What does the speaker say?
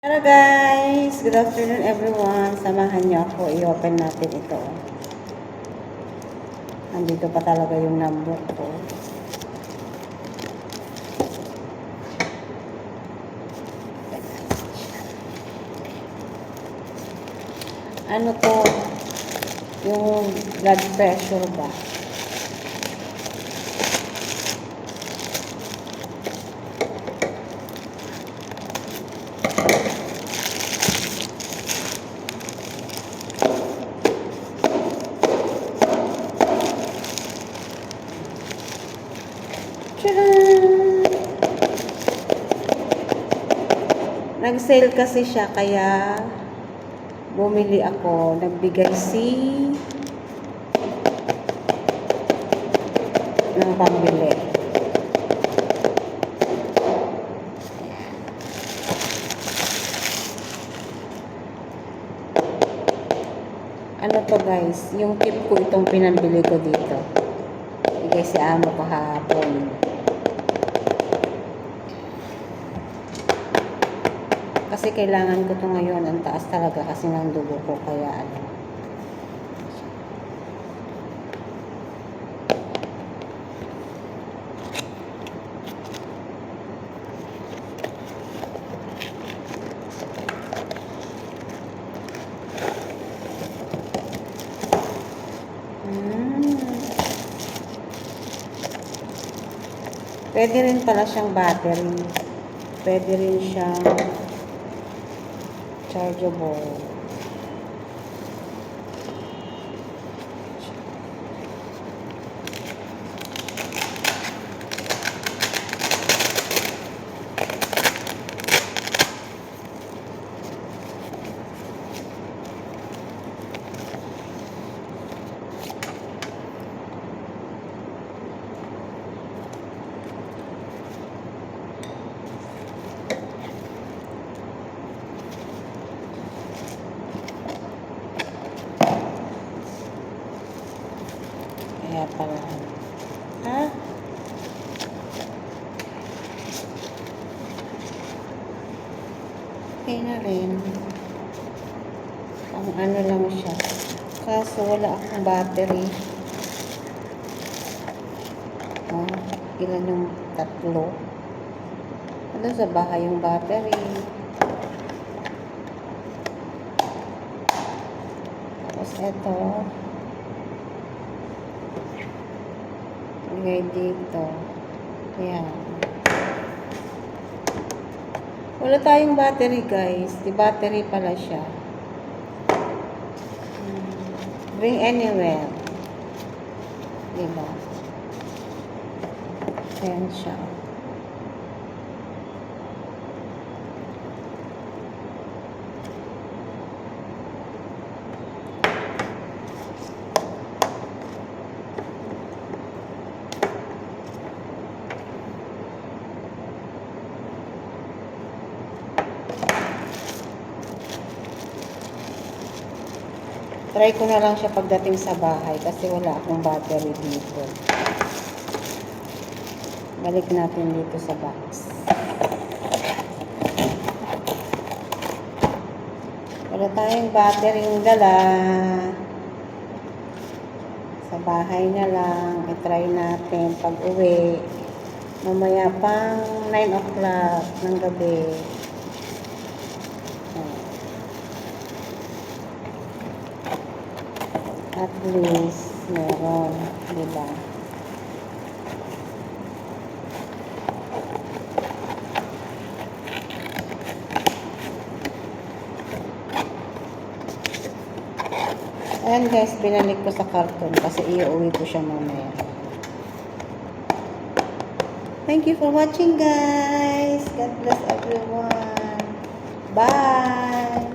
Hello guys! Good afternoon everyone. Samahan niyo ako. I-open natin ito. Nandito pa talaga yung number ko. Ano to? Yung blood pressure ba? Nag-sale kasi siya kaya bumili ako. Nagbigay ng pambili. Ano to guys? Yung tip ko itong pinambili ko dito. Bigay si amo kahapon. Kasi kailangan ko to ngayon. Ang taas talaga kasi ng dugo ko. Kaya ano. Pwede rin pala siyang battery. Pwede rin siyang chargeable. Kaya pala. Ha? Okay na rin. Ang ano lang siya. Kaso wala akong battery. Oh, ilan yung tatlo? Ano sa bahay yung battery? Tapos eto. Ilagay dito. Ayan. Wala tayong battery guys. Di battery pala siya. Bring anywhere. Diba? Ayan siya. Try ko na lang siya pagdating sa bahay kasi wala akong battery dito. Balik natin dito sa box. Wala tayong battery yung dala. Sa bahay na lang. I-try natin pag uwi. Mamaya pang 9 o'clock ng gabi. At least, meron, diba? Ayan guys, binalik ko sa karton kasi iuwi ko siya mamaya. Thank you for watching guys. God bless everyone. Bye!